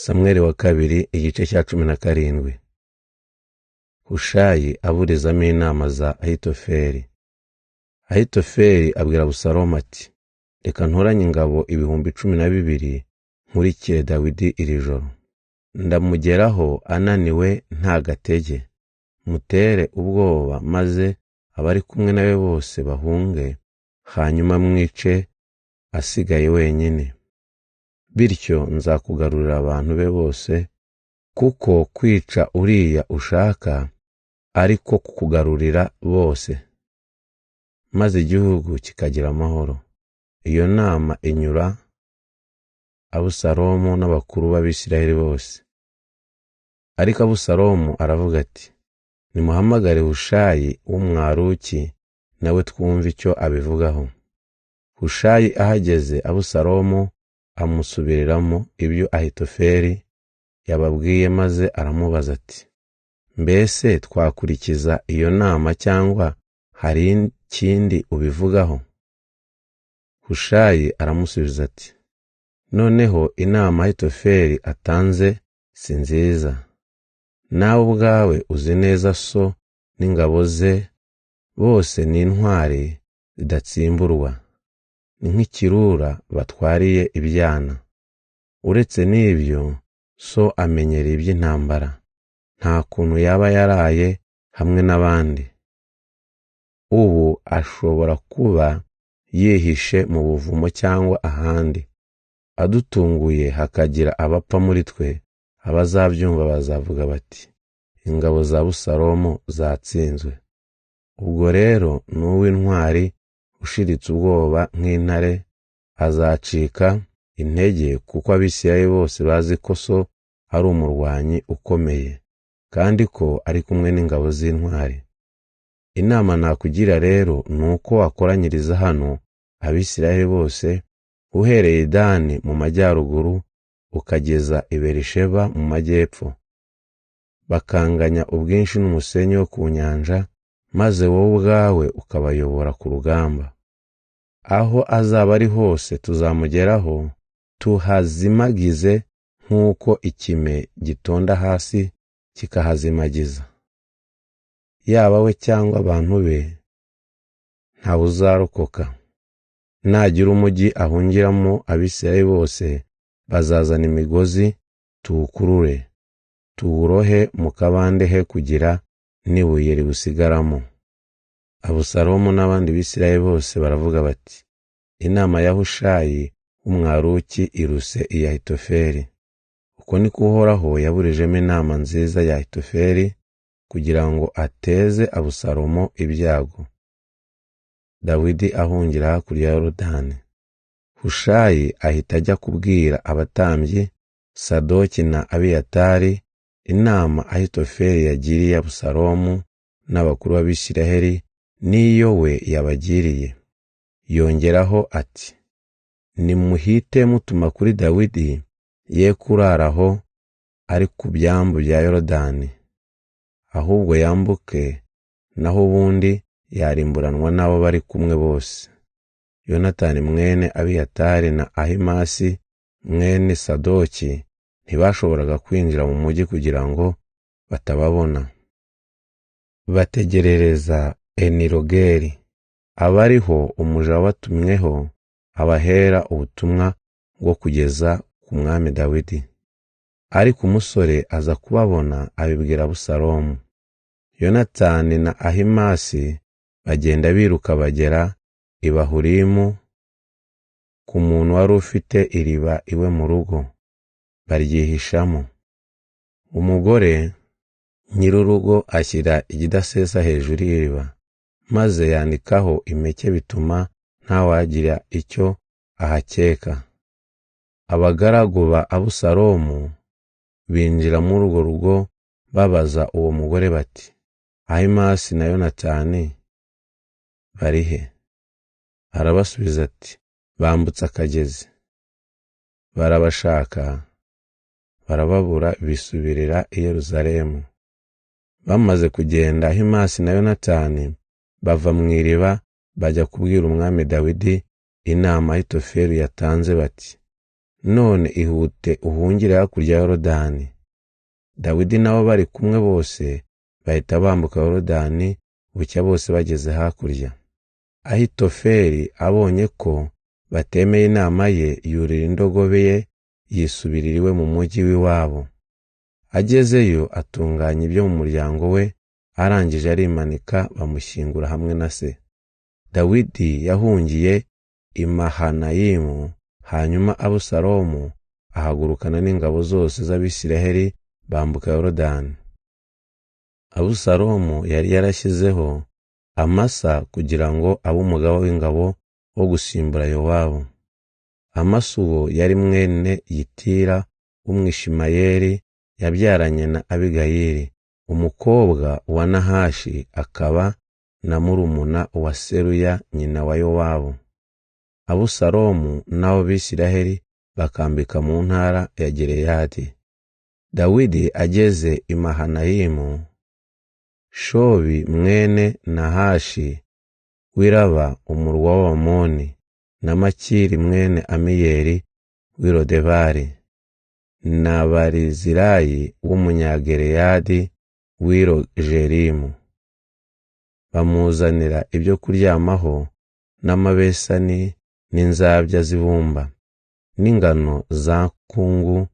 Samweli wa kabiri igice cya 17. Hushayi aburizamo inama za Ahitofeli. Ahitofeli abwira Abusalomu ati, reka ntoranye ingabo 12,000 nkurikire Dawidi iri joro. Ndamugeraho ananiwe nta gatege, mutere ubwoba maze abari kumwe nawe bose bahunge, hanyuma mwice asigaye wenyine. Bityo nzakugarurira abantu be bose, kuko kwica uriya ushaka ariko kukugarurira bose, maze igihugu kikagira amahoro. Iyo nama inyura Abusalomu n'abakuru b'Abisirayeli bose. Ariko Abusalomu aravuga ati, nimuhamagare Hushayi w'Umwaruki nawe twumve icyo abivugaho. Hushayi ahageze, Abusalomu amusubiriramo ibyo Ahitofeli yababwiye, maze aramubaza ati, mbese twakurikiza iyo nama cyangwa hari ikindi ubivugaho? Hushayi aramusubiza ati, noneho inama Ahitofeli atanze si nziza. Nawe ubwawe uzi neza so n'ingabo ze bose ni intwari zidatsimburwa, ni nk'ikirura batwariye ibyana. Uretse n'ibyo, so amenyereye iby'intambara, nta kuntu yaba yaraye hamwe n'abandi. Ubu ashobora kuba yihishe mu buvumo cyangwa ahandi. Adutunguye hakagira abapfa muri twe, abazabyumva bazavuga bati, ingabo za Abusalomu zatsinzwe. Ubwo rero n'uw'intwari ushiritse ubwoba nk'intare azacika intege, kuko Abisirayeli bose bazi ko so ari umurwanyi ukomeye, kandi ko ari kumwe n'ingabo z'intwari. Inama nakugira rero nuko wakoranyiriza hano Abisirayeli bose, uhereye Dani mu majyaruguru ukageza i Berisheba mu majyepfo, bakanganya ubwinshi n'umusenyi wo ku nyanja, maze wowe ubwawe ukabayobora ku rugamba. Aho azaba ari hose tuzamugeraho, tuhazimagize nk'uko ikime gitonda hasi kikahazimagiza. Yaba we cyangwa abantu be, ntawe uzarokoka. Nagira umujyi ahungiramo Abisirayeli bose, bazazana imigozi tuwukurure, tuwurohe mu kabande he kugira n'ibuye riwusigaramo. Abusalomu n'abandi Bisirayeli bose baravuga bati, inama ya Hushayi w'Umwaruki iruse iya Ahitofeli. Uko niko Uhoraho yaburijemo inama nziza ya Ahitofeli, kugira ngo ateze Abusalomu ibyago. Dawidi ahungira hakurya ya Yorodani. Hushayi ahita ajya kubwira abatambyi Sadoki na Abiyatari inama Ahitofeli yagiriye Abusalomu n'abakuru b'Abisirayeli n'iyo we yabagiriye. Yongeraho ati, nimuhite mutuma kuri Dawidi ye kuraraho ari ku byambu bya Yorodani, ahubwo yambuke, naho ubundi yarimburanwa n'abo bari kumwe bose. Yonatani mwene Abiyatari na Ahimasi mwene Sadoki ntibashoboraga kwinjira mu mujyi kugira ngo batababona. Bategerereza Enirogeli, abariho umuja wabatumweho abahera ubutumwa bwo kugeza ku mwami Dawidi. Ariko umusore aza kubabona abibwira Abusalomu. Yonatani na Ahimasi bagenda biruka bagera i Bahurimu ku muntu wari ufite iriba iwe mu rugo, baryihishamo. Umugore nyir'urugo ashyira igidasesa hejuru y'iriba, maze yandikaho impeke bituma ntawagira icyo ahakeka. Abagaragu ba Abusalomu binjira muri urwo rugo babaza uwo mugore bati, Ahimasi na Yonatani bari he? Arabasubiza ati, bambutse akagezi. Barabashaka, barababura, bisubirira i Yerusalemu. Bamaze kugenda, Ahimasi na Yonatani bava mu iriba bajya kubwira umwami Dawidi inama Ahitofeli yatanze bati, none ihute uhungire hakurya ya Yorodani. Dawidi nabo bari kumwe bose bahita bambuka Yorodani, bucya bose bageze hakurya. Ahitofeli abonye ko batemeye inama ye, yurira indogobe ye yisubirira iwe mu mujyi w'iwabo. Agezeyo atunganya ibyo mu muryango we, arangije arimanika, bamushyingura hamwe na se. Dawidi yahungiye i Mahanayimu, hanyuma Abusalomu ahagurukana n'ingabo zose z'Abisiraheli bambuka Yorodani. Abusalomu yari yarashyizeho Amasa kugira ngo abe umugaba w'ingabo wo gusimbura Yowabu. Amasa uwo yari mwene Yitira w'Umwishimayeli, yabyaranye na Abigayili umukobwa wa Nahashi, akaba na murumuna wa Seruya nyina wa Yowabu. Abusalomu n'abo Bisiraheli bakambika mu ntara ya Gileyadi. Dawidi ageze i Mahanayimu, Shobi mwene Nahashi w'Iraba umurwa w'Abamoni, na Makiri mwene Amiyeli w'i Lodebari, na Barizirayi w'Umunyageleyadi w'i Rogelimu. Bamuzanira ibyo kuryamaho n'amabesani n'inzabya z'ibumba, n'ingano za kungu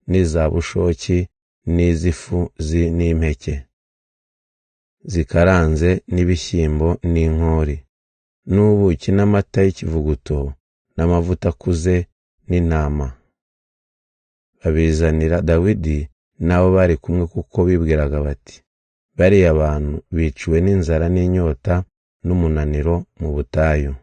n'iza bushoki n'iz'ifu n'impeke zikaranze, n'ibishyimbo n'inkori, n'ubuki n'amata y'ikivuguto n'amavuta akuze n'intama. Babizanira Dawidi n'abo bari kumwe, kuko bibwiraga bati, bariya abantu biciwe n'inzara n'inyota n'umunaniro mu butayu.